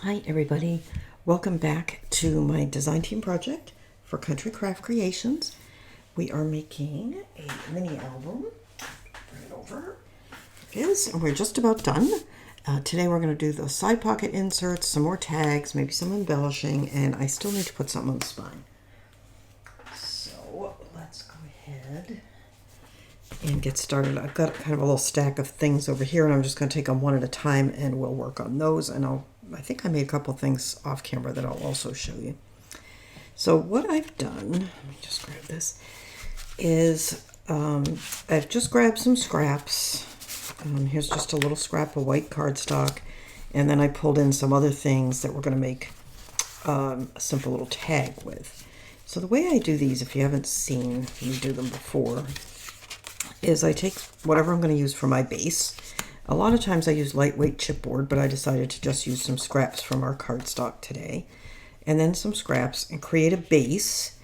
Hi everybody, welcome back to my design team project for Country Craft Creations. We are making a mini album. Bring it over. It is, and we're just about done. Today we're going to do the side pocket inserts, some more tags, maybe some embellishing, and I still need to put something on the spine. So let's go ahead and get started. I've got kind of a little stack of things over here, and I'm just going to take them one at a time and we'll work on those, and I think I made a couple things off camera that I'll also show you. So what I've done, let me just grab this, is I've just grabbed some scraps. Here's just a little scrap of white cardstock, and then I pulled in some other things that we're going to make a simple little tag with. So the way I do these, if you haven't seen me do them before, is I take whatever I'm going to use for my base. A lot of times I use lightweight chipboard, but I decided to just use some scraps from our cardstock today. And then some scraps and create a base.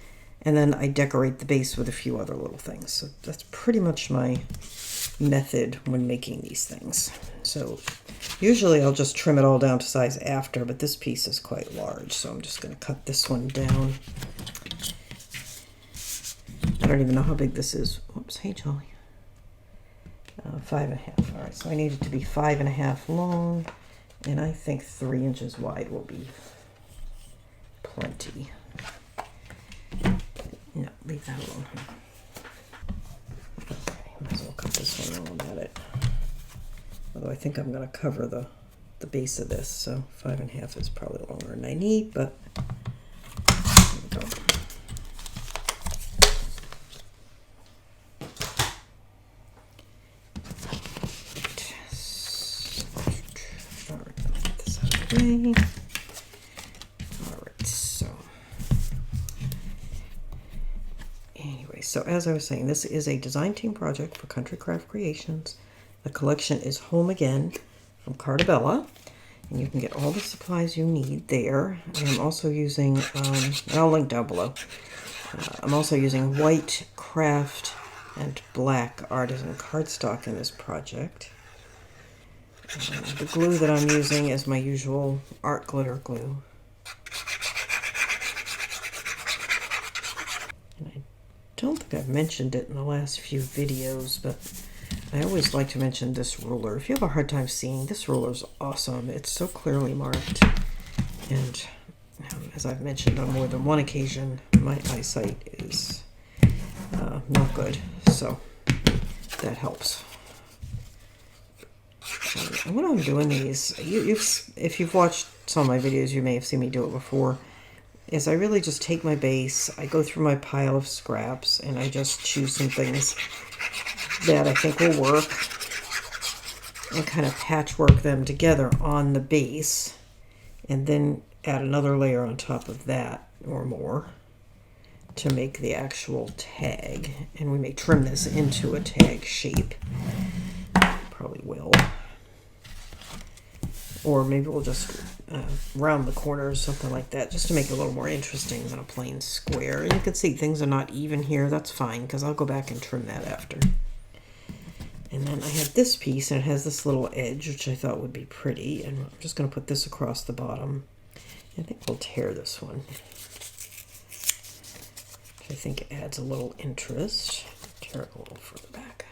And then I decorate the base with a few other little things. So that's pretty much my method when making these things. So usually I'll just trim it all down to size after, but this piece is quite large. So I'm just going to cut this one down. I don't even know how big this is. Whoops, hey Jolly. 5.5. All right, so I need it to be 5.5 long, and I think 3 inches wide will be plenty. No, leave that alone. Okay, might as well cut this one while I'm at it. Although I think I'm going to cover the base of this, so 5.5 is probably longer than I need, but there we go. Alright, so anyway, so as I was saying, this is a design team project for Country Craft Creations. The collection is Home Again from Cartabella, and you can get all the supplies you need there. And I'm also using, I'll link down below, I'm also using white Kraft and black artisan cardstock in this project. The glue that I'm using is my usual art glitter glue. And I don't think I've mentioned it in the last few videos, but I always like to mention this ruler. If you have a hard time seeing, this ruler is awesome. It's so clearly marked. And as I've mentioned on more than one occasion, my eyesight is not good, so that helps. And when I'm doing these, if you've watched some of my videos, you may have seen me do it before, is I really just take my base, I go through my pile of scraps, and I just choose some things that I think will work, and kind of patchwork them together on the base, and then add another layer on top of that, or more, to make the actual tag. And we may trim this into a tag shape. Probably will. Or maybe we'll just round the corners, something like that, just to make it a little more interesting than a plain square. And you can see things are not even here. That's fine, because I'll go back and trim that after. And then I have this piece, and it has this little edge, which I thought would be pretty. And I'm just going to put this across the bottom. I think we'll tear this one, which I think adds a little interest. Tear it a little further back.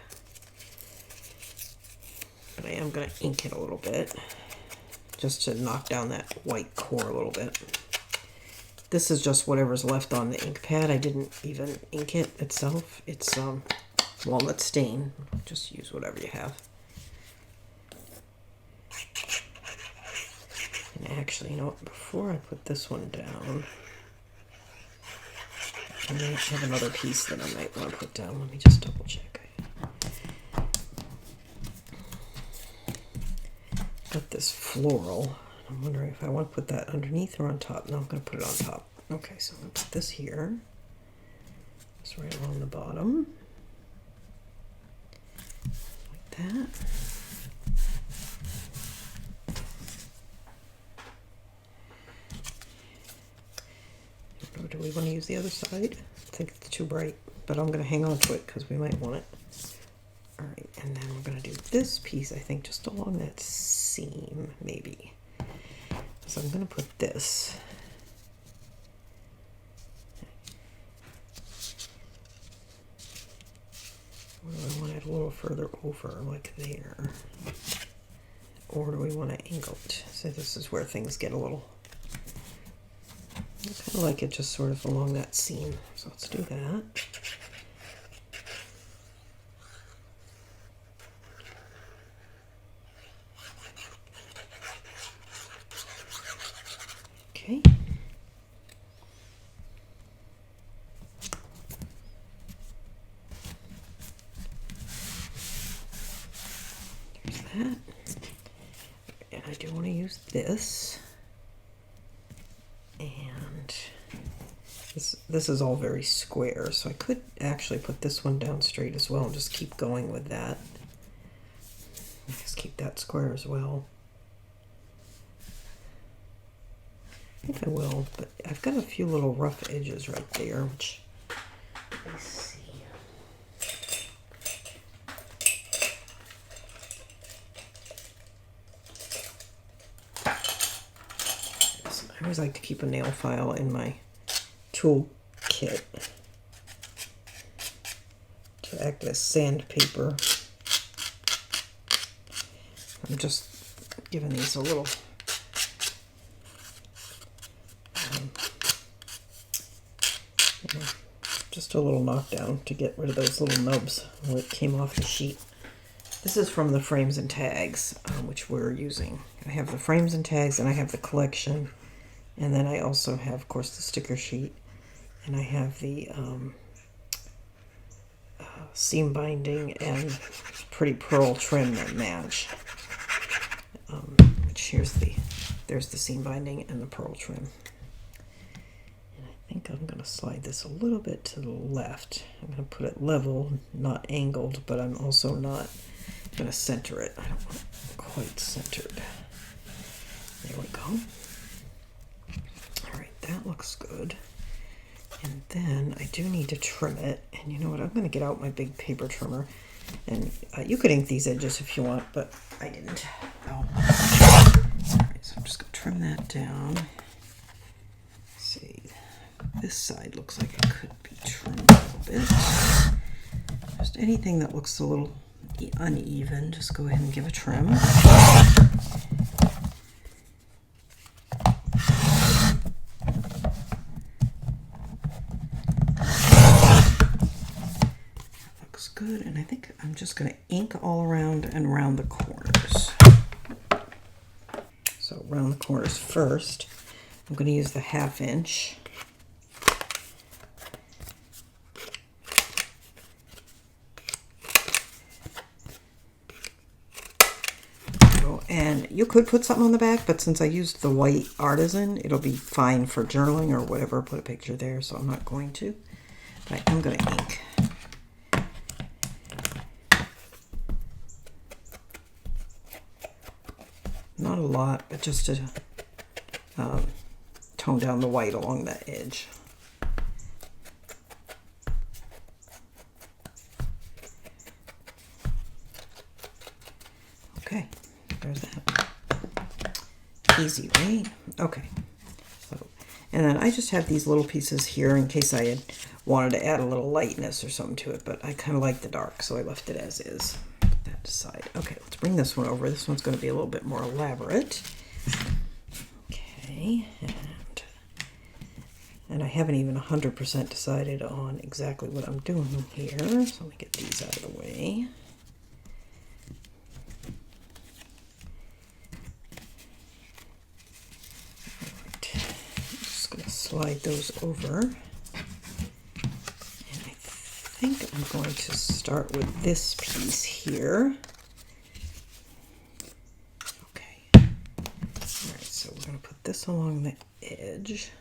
But I am going to ink it a little bit, just to knock down that white core a little bit. This is just whatever's left on the ink pad. I didn't even ink it itself. It's walnut stain. Just use whatever you have. And actually, you know what? Before I put this one down, I may have another piece that I might want to put down. Let me just double check. Got this floral. I'm wondering if I want to put that underneath or on top. No, I'm going to put it on top. Okay, so I'm going to put this here. It's right along the bottom. Like that. Or do we want to use the other side? I think it's too bright, but I'm going to hang on to it because we might want it. All right, and then we're going to do this piece, I think, just along that seam, maybe. So I'm going to put this. Or do I want it a little further over, like there? Or do we want to angle it? So this is where things get a little... I kind of like it just sort of along that seam. So let's do that. Okay. There's that. And I do want to use this. And this is all very square, so I could actually put this one down straight as well and just keep going with that. Just keep that square as well. I think I will, but I've got a few little rough edges right there, which, let me see. I always like to keep a nail file in my tool kit to act as sandpaper. I'm just giving these a little just a little knockdown to get rid of those little nubs where it came off the sheet. This is from the frames and tags, which we're using. I have the frames and tags, and I have the collection, and then I also have, of course, the sticker sheet, and I have the seam binding and pretty pearl trim that match. Which there's the seam binding and the pearl trim. I think I'm going to slide this a little bit to the left. I'm going to put it level, not angled, but I'm also not going to center it. I don't want it quite centered. There we go. All right, that looks good. And then I do need to trim it. And you know what? I'm going to get out my big paper trimmer. And you could ink these edges if you want, but I didn't. Oh. All right, so I'm just going to trim that down. Let's see. This side looks like it could be trimmed a little bit. Just anything that looks a little uneven, just go ahead and give a trim. Looks good, and I think I'm just going to ink all around and around the corners. So around the corners first, I'm going to use the 1/2 inch. And you could put something on the back, but since I used the white artisan, it'll be fine for journaling or whatever. Put a picture there, so I'm not going to. But I'm going to ink. Not a lot, but just to tone down the white along that edge. Okay. There's that. Easy, right? Okay. So, and then I just have these little pieces here in case I had wanted to add a little lightness or something to it, but I kind of like the dark, so I left it as is. Put that aside. Okay, let's bring this one over. This one's going to be a little bit more elaborate. Okay, and I haven't even 100% decided on exactly what I'm doing here, so let me get these out of the way. Slide those over, and I think I'm going to start with this piece here. Okay, all right, so we're going to put this along the edge,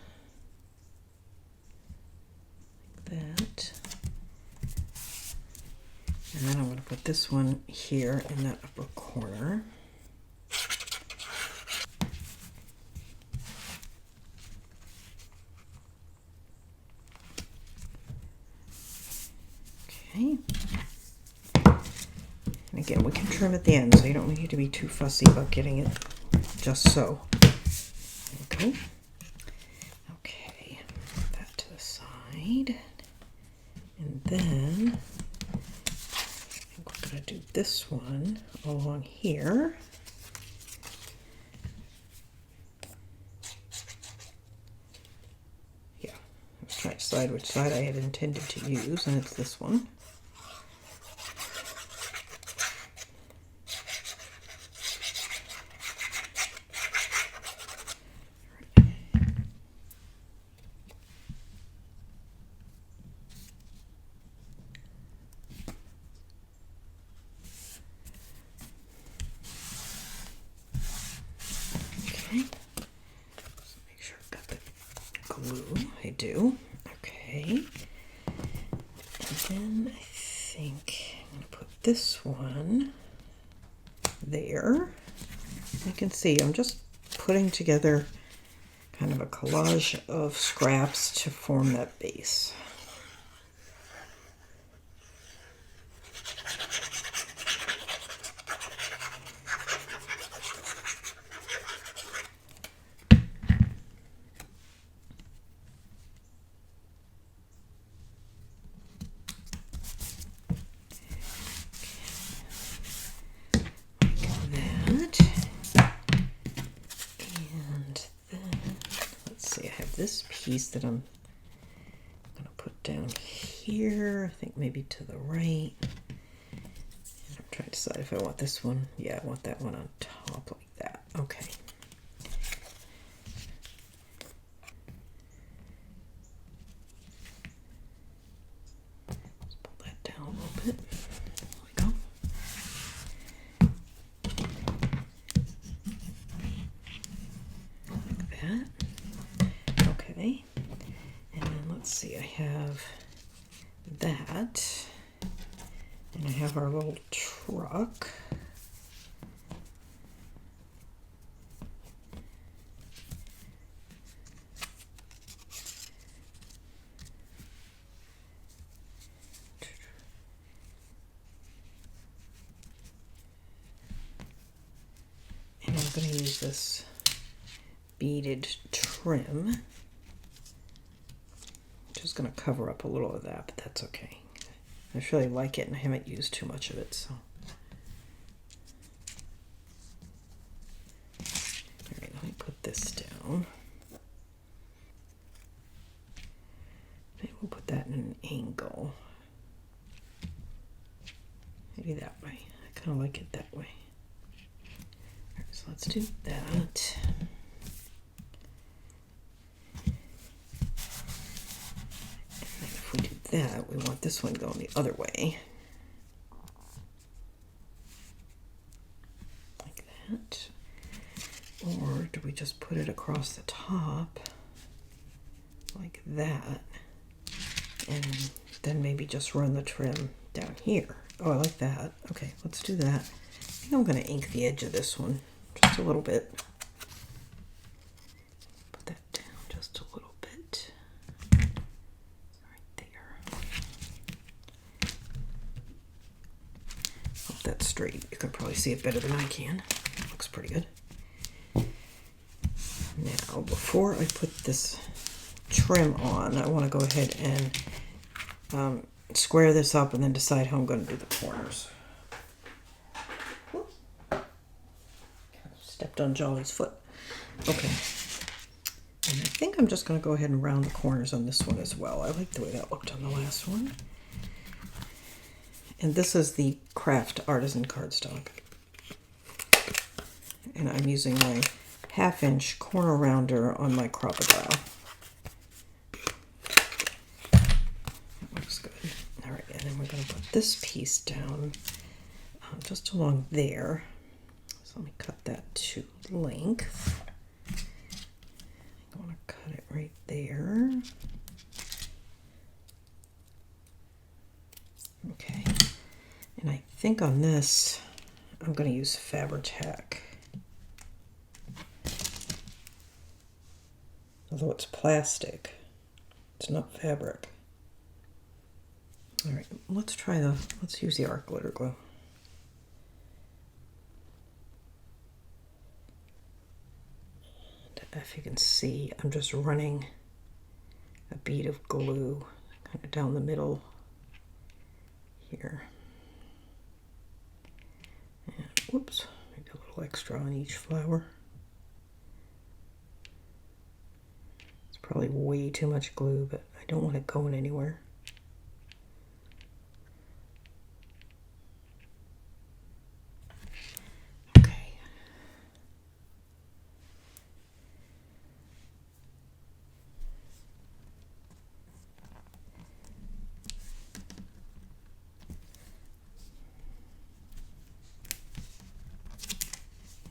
like that, and then I'm going to put this one here in that upper corner. Okay. And again, we can trim at the end, so you don't need to be too fussy about getting it just so. go. Okay, put that to the side. And then I think we're going to do this one along here. Yeah, I was trying to decide which side I had intended to use, and it's this one. Make sure I've got the glue. I do. Okay. And then I think I'm going to put this one there. You can see I'm just putting together kind of a collage of scraps to form that base. This piece that I'm going to put down here, I think maybe to the right. And I'm trying to decide if I want this one. Yeah, I want that one on top like that. Okay. Let's pull that down a little bit. There we go. Like that. Okay, and then let's see, I have that, and I have our little truck. And I'm going to use this beaded trim. Just going to cover up a little of that, but that's okay. I just really like it and I haven't used too much of it, so. All right, let me put this down. Maybe we'll put that in an angle. Maybe that way. I kind of like it that way. All right, so let's do that. That we want this one going the other way, like that, or do we just put it across the top like that and then maybe just run the trim down here? Oh, I like that. Okay, let's do that. I think I'm going to ink the edge of this one just a little bit. Put that down just a little bit. That's straight. You can probably see it better than I can. Looks pretty good. Now, before I put this trim on, I want to go ahead and square this up and then decide how I'm going to do the corners. Whoops. Stepped on Jolly's foot. Okay. And I think I'm just going to go ahead and round the corners on this one as well. I like the way that looked on the last one. And this is the Kraft artisan cardstock. And I'm using my 1/2-inch corner rounder on my crocodile. That looks good. All right, and then we're going to put this piece down just along there. So let me cut that to length. I want to cut it right there. Okay. And I think on this, I'm going to use Fabri-Tac. Although it's plastic, it's not fabric. All right, let's use the art glitter glue. That if you can see, I'm just running a bead of glue kind of down the middle here. And whoops, maybe a little extra on each flower. It's probably way too much glue, but I don't want it going anywhere.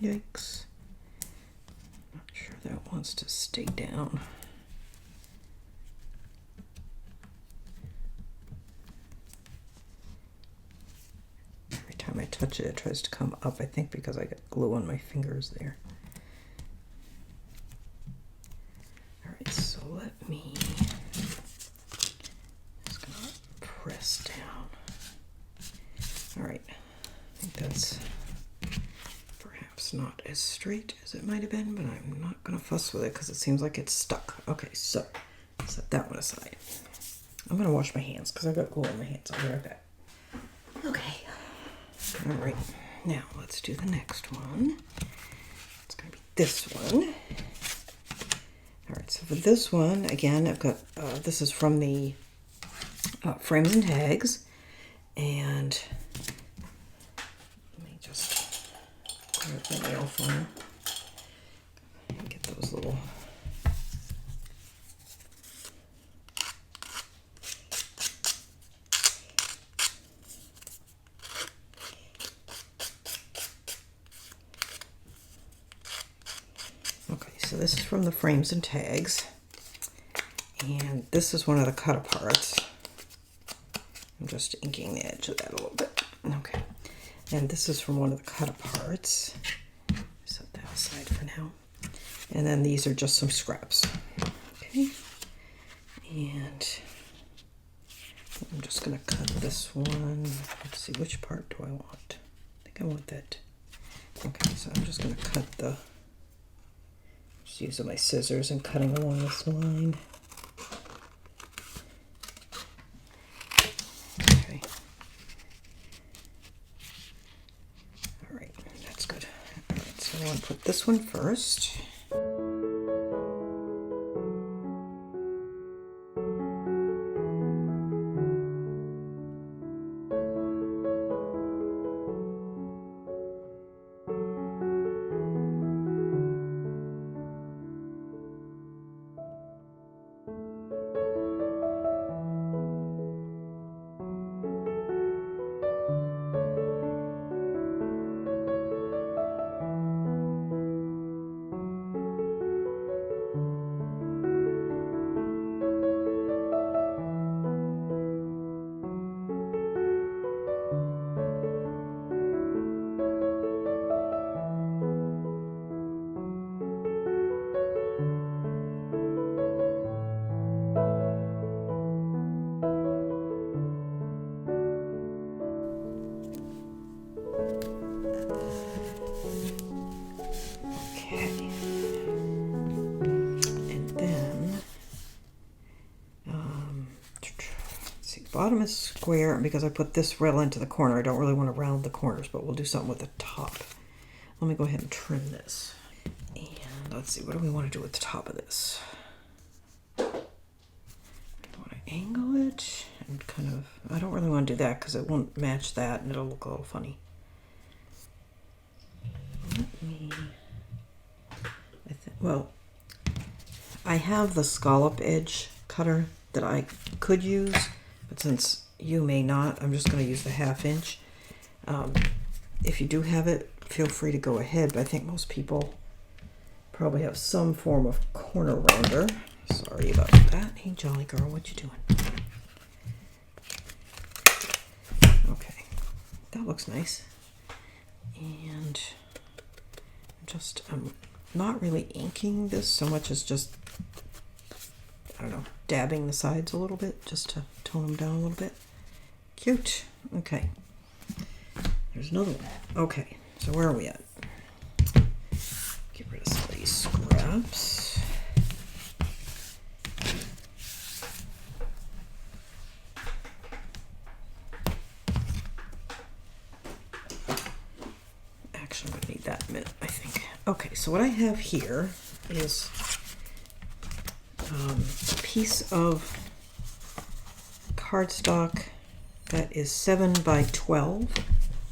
Yikes. Not sure that wants to stay down. Every time I touch it, it tries to come up, I think because I got glue on my fingers there. Alright, so let me just gonna press down. Alright, I think that's not as straight as it might have been, but I'm not going to fuss with it because it seems like it's stuck. Okay, so set that one aside. I'm going to wash my hands because I've got glue on my hands. I'll be right back. Okay. All right. Now let's do the next one. It's going to be this one. All right. So for this one, again, I've got, this is from the Frames and Tags. And let me just the nail file. Get those little okay, so this is from the Frames and Tags, and this is one of the cut aparts. I'm just inking the edge of that a little bit. Okay. And this is from one of the cut aparts. Set that aside for now. And then these are just some scraps. Okay. And I'm just going to cut this one. Let's see, which part do I want? I think I want that. Okay, so I'm just going to cut the, just using my scissors and cutting along this line. I want to put this one first. Bottom is square, and because I put this rail into the corner, I don't really want to round the corners, but we'll do something with the top. Let me go ahead and trim this. And let's see, what do we want to do with the top of this? I want to angle it and kind of, I don't really want to do that because it won't match that and it'll look a little funny. Let me, well, I have the scallop edge cutter that I could use. But since you may not, I'm just going to use the 1/2 inch. If you do have it, feel free to go ahead. But I think most people probably have some form of corner rounder. Sorry about that. Hey, jolly girl, what you doing? Okay, that looks nice. And I'm not really inking this so much as just, I don't know, dabbing the sides a little bit just to tone them down a little bit. Cute. Okay. There's another one. Okay, so where are we at? Get rid of some of these scraps. Actually, I'm going to need that in a minute, I think. Okay, so what I have here is a piece of cardstock that is 7 by 12.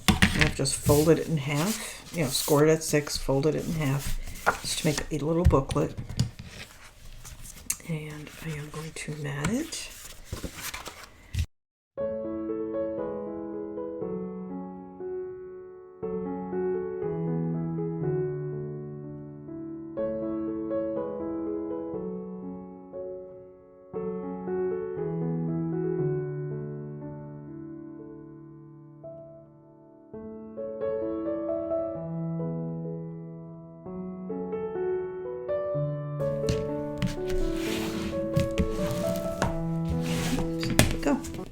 And I've just folded it in half, you know, scored it at 6, folded it in half, just to make a little booklet. And I am going to mat it.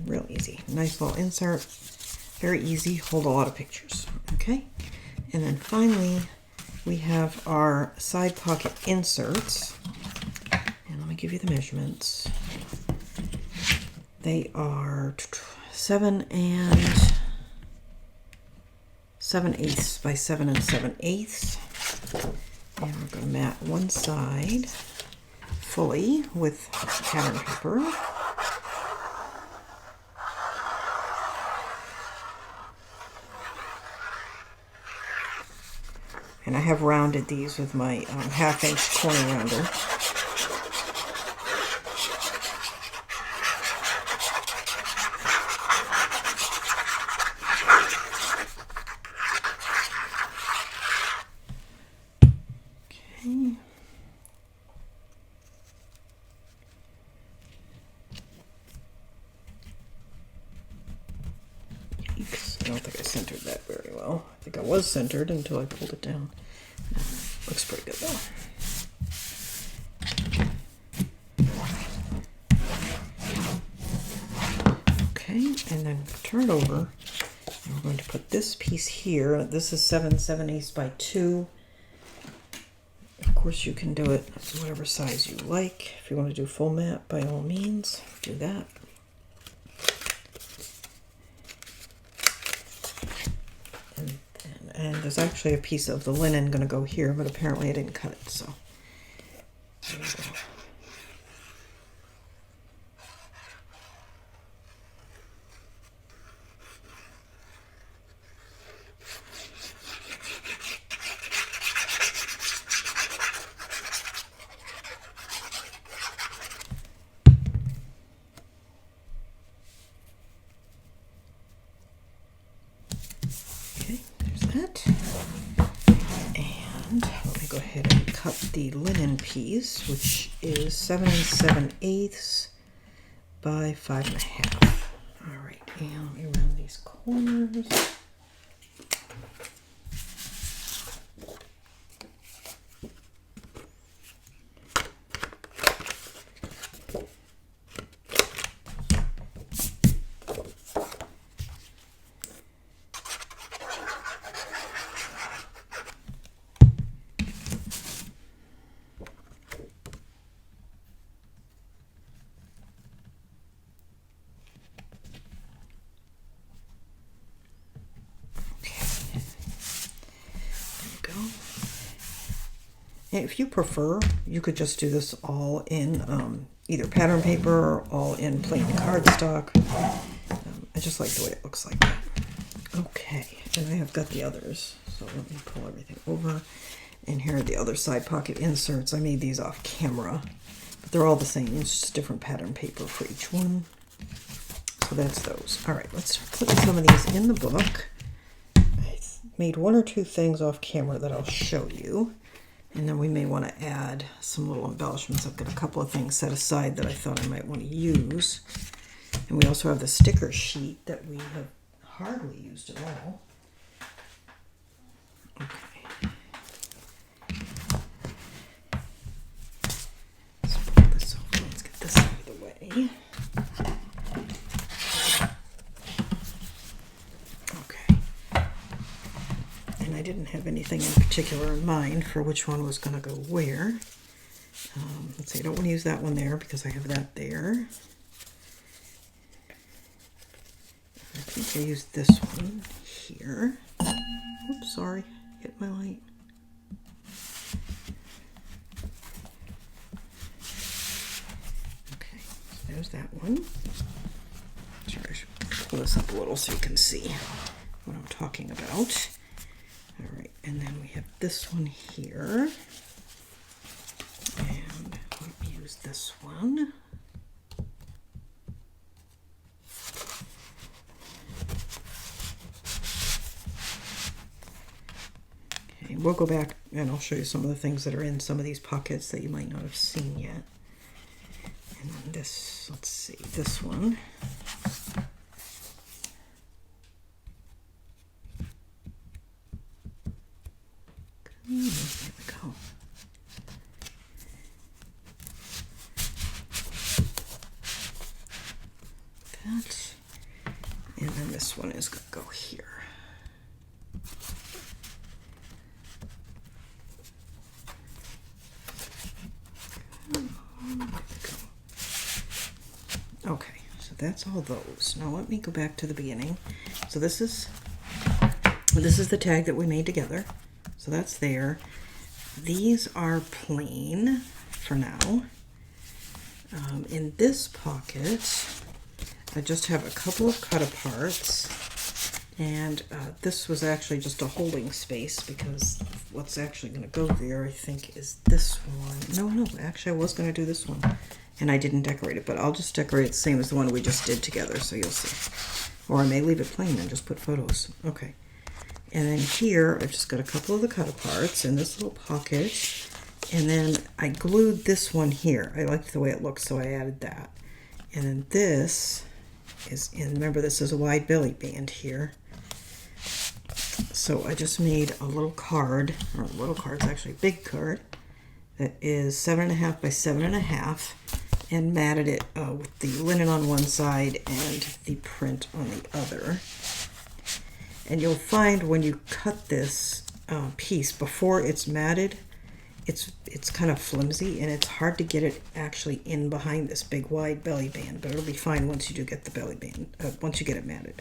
Real easy. Nice little insert. Very easy. Hold a lot of pictures. Okay. And then finally, we have our side pocket inserts. And let me give you the measurements. They are 7 and 7/8 by 7 and 7/8. And we're going to mat one side fully with pattern paper. And I have rounded these with my half-inch corner rounder. Okay. Yikes, I don't think I centered that very well. I think I was centered until I pulled it down. Looks pretty good though. Okay, and then turn it over. And we're going to put this piece here. This is 7 7/8 by 2. Of course, you can do it whatever size you like. If you want to do full mat, by all means, do that. And there's actually a piece of the linen going to go here, but apparently I didn't cut it, so there we go. And let me go ahead and cut the linen piece, which is 7 7/8 by 5.5. All right, and let me round these corners. If you prefer, you could just do this all in either pattern paper or all in plain cardstock. I just like the way it looks like that. Okay, and I have got the others. So let me pull everything over. And here are the other side pocket inserts. I made these off camera, but they're all the same. It's just different pattern paper for each one. So that's those. All right, let's put some of these in the book. I made one or two things off camera that I'll show you. And then we may want to add some little embellishments. I've got a couple of things set aside that I thought I might want to use. And we also have the sticker sheet that we have hardly used at all. Okay. Let's put this over. Let's get this out of the way. I didn't have anything in particular in mind for which one was going to go where. Let's see, I don't want to use that one there because I have that there. I think I used this one here. Oops, sorry. Hit my light. Okay, so there's that one. Sorry, I should pull this up a little so you can see what I'm talking about. All right, and then we have this one here. And let me use this one. Okay, we'll go back and I'll show you some of the things that are in some of these pockets that you might not have seen yet. And then this, let's see, this one. There we go. That. And then this one is going to go here. Okay, so that's all those. Now let me go back to the beginning. So this is the tag that we made together. So that's there. These are plain for now. In this pocket, I just have a couple of cut aparts, and this was actually just a holding space because what's actually going to go there, I think, is this one. No, actually I was going to do this one, and I didn't decorate it, but I'll just decorate it the same as the one we just did together, so you'll see. Or I may leave it plain and just put photos. Okay. And then here, I've just got a couple of the cut aparts in this little pocket. And then I glued this one here. I liked the way it looked, so I added that. And then this is in, remember this is a wide belly band here. So I just made a little card, or a little card, it's actually a big card, that is 7.5 by 7.5, and matted it with the linen on one side and the print on the other. And you'll find when you cut this piece before it's matted, it's kind of flimsy and it's hard to get it actually in behind this big wide belly band, but it'll be fine once you do get the belly band, once you get it matted.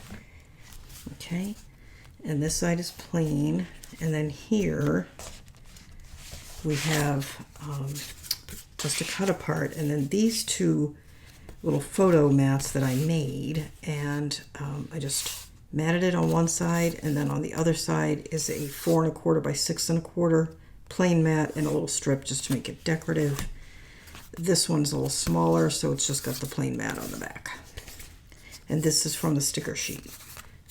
Okay, and this side is plain, and then here we have just a cut apart, and then these two little photo mats that I made, and I just matted it on one side, and then on the other side is a 4 1/4 by 6 1/4 plain mat and a little strip just to make it decorative. This one's a little smaller, so it's just got the plain mat on the back. And this is from the sticker sheet,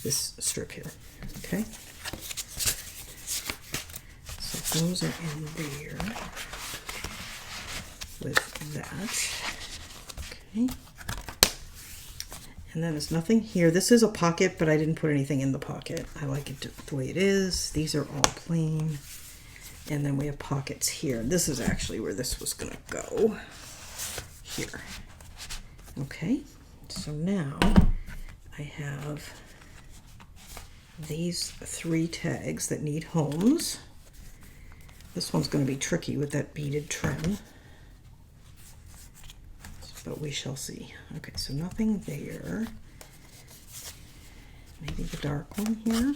this strip here. Okay, so those are in there with that. Okay. And then there's nothing here. This is a pocket, but I didn't put anything in the pocket. I like it the way it is. These are all plain. And then we have pockets here. This is actually where this was gonna go. Here. Okay, so now I have these 3 tags that need homes. This one's gonna be tricky with that beaded trim, but we shall see. Okay, so nothing there. Maybe the dark one here.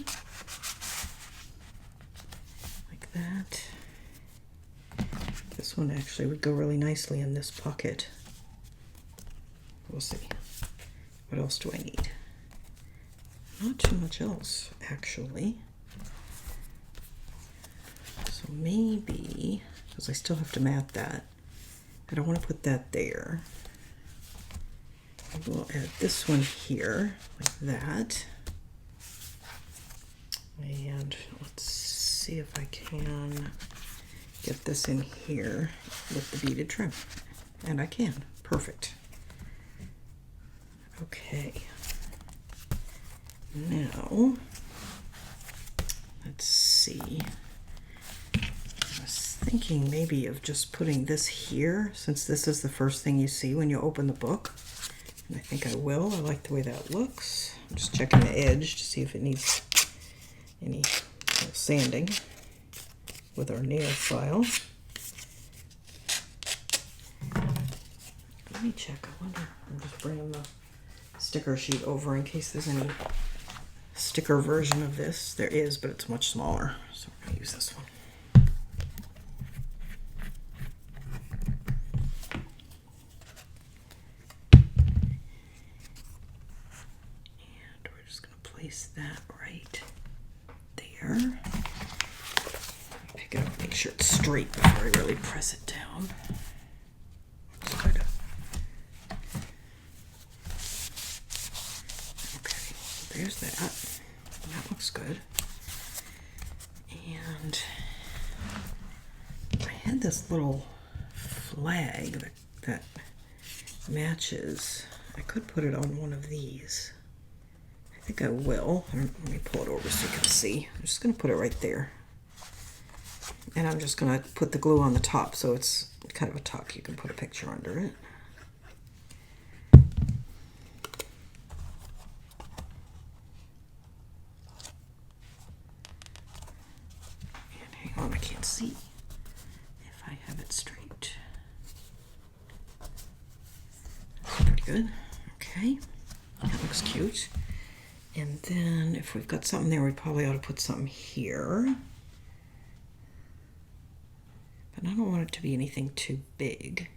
Like that. This one actually would go really nicely in this pocket. We'll see. What else do I need? Not too much else, actually. So maybe, because I still have to mat that, I don't want to put that there. We'll add this one here, like that. And let's see if I can get this in here with the beaded trim. And I can. Perfect. Okay. Now, let's see. I was thinking maybe of just putting this here, since this is the first thing you see when you open the book. And I think I will. I like the way that looks. I'm just checking the edge to see if it needs any sanding with our nail file. Let me check. I wonder. I'm just bringing the sticker sheet over in case there's any sticker version of this. There is, but it's much smaller. So we're going to use this one. And we're just going to place that right there. Pick it up, make sure it's straight before I really press it down. Just kind of. Okay, there's that. That looks good. And I had this little flag that matches. I could put it on one of these. I think I will. Let me pull it over so you can see. I'm just going to put it right there. And I'm just going to put the glue on the top so it's kind of a tuck. You can put a picture under it. And hang on, I can't see if I have it straight. That's pretty good. Okay, that looks cute. And then if we've got something there, we probably ought to put something here. But I don't want it to be anything too big.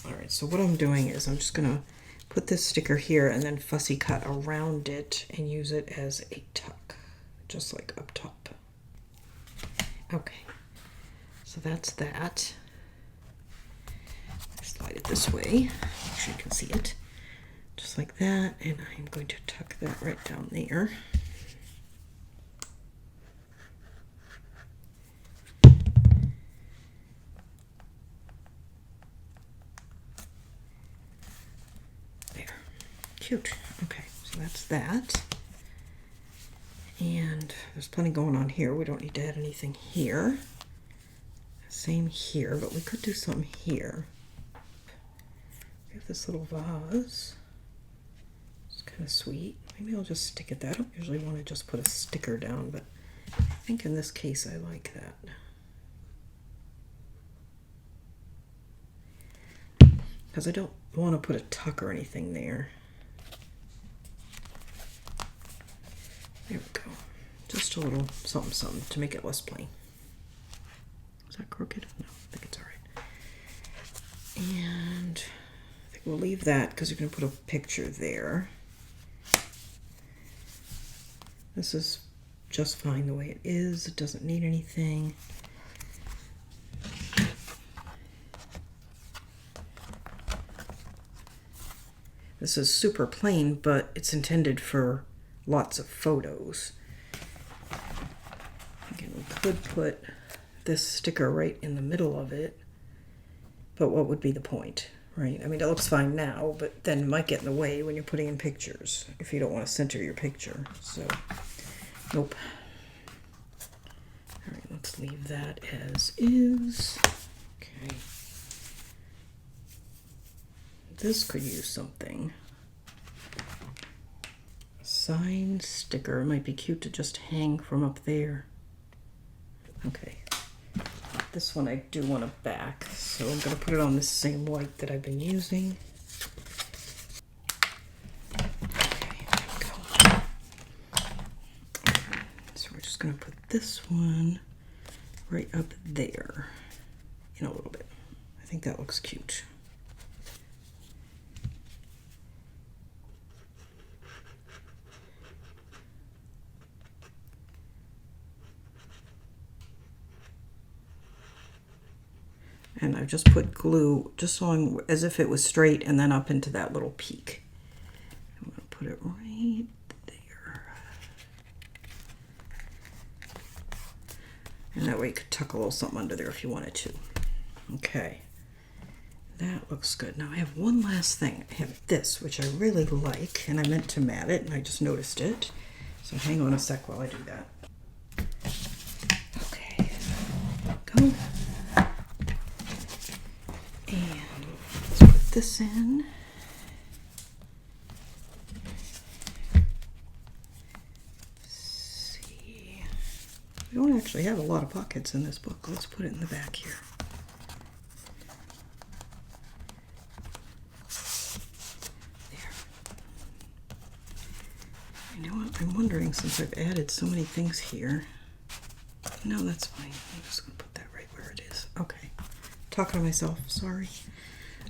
All right, so what I'm doing is I'm just gonna put this sticker here and then fussy cut around it and use it as a tuck, just like up top. Okay, so that's that. Slide it this way, make sure you can see it. Just like that, and I'm going to tuck that right down there. There. Cute. Okay, so that's that. And there's plenty going on here. We don't need to add anything here. Same here, but we could do something here. We have this little vase. Kind of sweet. Maybe I'll just stick it there. I don't usually want to just put a sticker down, but I think in this case I like that. Because I don't want to put a tuck or anything there. There we go. Just a little something something to make it less plain. Is that crooked? No, I think it's alright. And I think we'll leave that because you're going to put a picture there. This is just fine the way it is. It doesn't need anything. This is super plain, but it's intended for lots of photos. Again, we could put this sticker right in the middle of it, but what would be the point? Right, I mean, it looks fine now, but then it might get in the way when you're putting in pictures if you don't want to center your picture. So, nope. All right, let's leave that as is. Okay. This could use something. A sign sticker. It might be cute to just hang from up there. Okay. This one I do want a back, so I'm going to put it on the same white that I've been using. Okay, there we go. So we're just going to put this one right up there in a little bit. I think that looks cute. And I've just put glue just along as if it was straight and then up into that little peak. I'm going to put it right there. And that way you could tuck a little something under there if you wanted to. Okay. That looks good. Now I have one last thing. I have this, which I really like, and I meant to mat it, and I just noticed it. So hang on a sec while I do that. Okay. Go. And let's put this in. Let's see. We don't actually have a lot of pockets in this book. Let's put it in the back here. There. You know what? I'm wondering, since I've added so many things here, no, that's fine. I'm just going to put that right where it is. Okay. Talking to myself, sorry.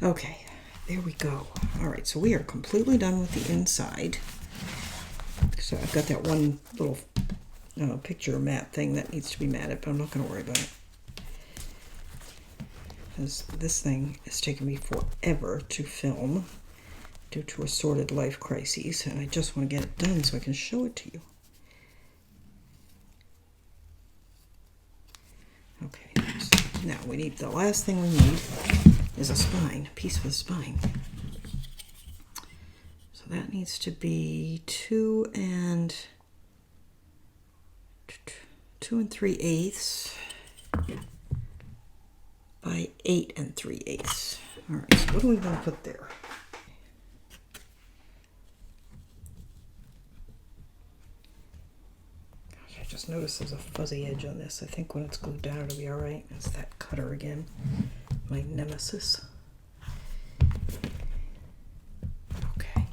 Okay, there we go. All right, so we are completely done with the inside. So I've got that one little picture mat thing that needs to be matted, but I'm not going to worry about it. Because this thing is taking me forever to film due to assorted life crises, and I just want to get it done so I can show it to you. Okay, now we need, the last thing we need is a spine, a piece of the spine. So that needs to be 2 3/8 by 8 3/8. All right, so what do we want to put there? Gosh, I just noticed there's a fuzzy edge on this. I think when it's glued down it'll be all right. It's that cutter again, my nemesis. Okay.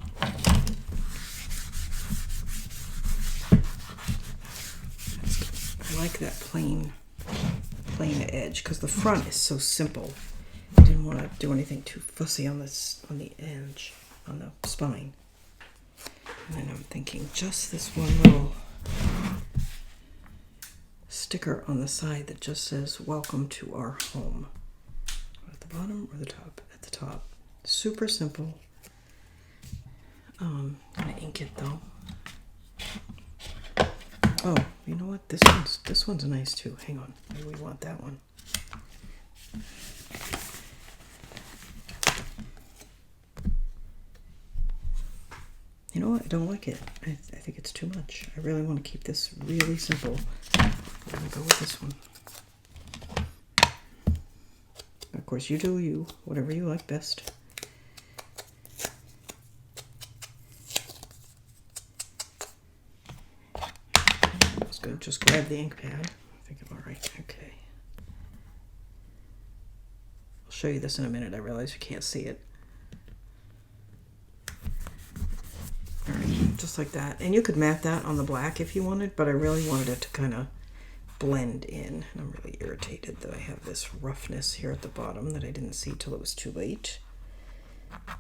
I like that plain edge because the front is so simple. I didn't want to do anything too fussy on this, on the edge, on the spine. And then I'm thinking just this one little sticker on the side that just says "Welcome to our home." At the bottom or the top? At the top. Super simple. I'm gonna ink it though. Oh, you know what? This one's nice too. Hang on. Maybe we want that one. You know what? I don't like it. I think it's too much. I really want to keep this really simple. I'm going to go with this one. Of course, you do you. Whatever you like best. Just grab the ink pad. I think I'm all right. Okay. I'll show you this in a minute. I realize you can't see it. All right, just like that. And you could mat that on the black if you wanted, but I really wanted it to kind of blend in. And I'm really irritated that I have this roughness here at the bottom that I didn't see till it was too late. I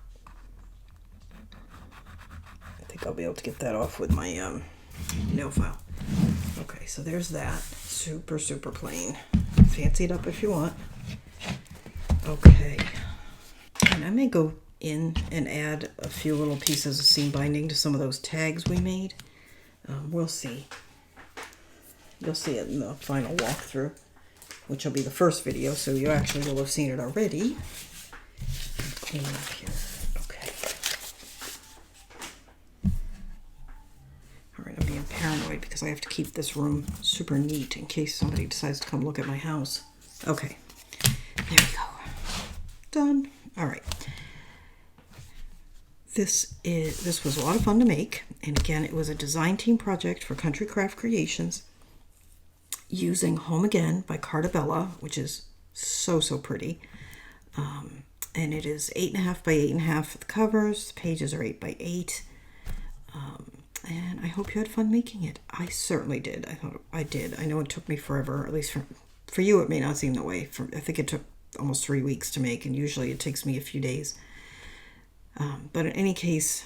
think I'll be able to get that off with my nail file. Okay, so there's that. Super, super plain. Fancy it up if you want. Okay. And I may go in and add a few little pieces of seam binding to some of those tags we made. We'll see. You'll see it in the final walkthrough, which will be the first video, so you actually will have seen it already. Clean up here. Okay. All right, I'm being paranoid because I have to keep this room super neat in case somebody decides to come look at my house. Okay, there we go. Done. All right. This was a lot of fun to make, and again, it was a design team project for Country Craft Creations using Home Again by Cartabella, which is so pretty. And it is 8.5 by 8.5 for the covers. The pages are 8 by 8. And I hope you had fun making it. I certainly did. I thought I did. I know it took me forever, at least for you it may not seem that way. I think it took almost 3 weeks to make, and usually it takes me a few days. But in any case,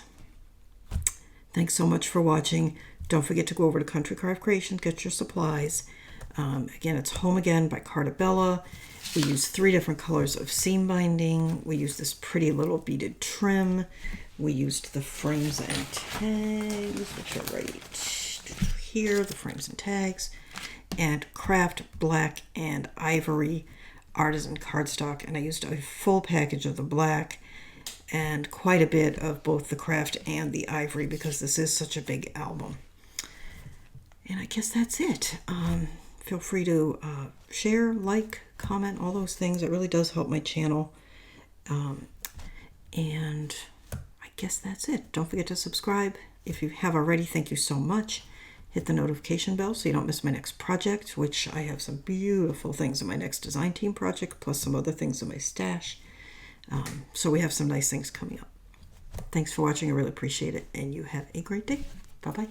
thanks so much for watching. Don't forget to go over to Country Craft Creations, get your supplies. Again, it's Home Again by Cartabella. We use 3 different colors of seam binding. We used this pretty little beaded trim. We used the frames and tags, which are right here, the frames and tags. And Kraft black and ivory artisan cardstock. And I used a full package of the black and quite a bit of both the Kraft and the ivory because this is such a big album. And I guess that's it. Feel free to share, like, comment, all those things. It really does help my channel. And I guess that's it. Don't forget to subscribe. If you have already, thank you so much. Hit the notification bell so you don't miss my next project, which I have some beautiful things in my next design team project, plus some other things in my stash. So we have some nice things coming up. Thanks for watching. I really appreciate it. And you have a great day. Bye-bye.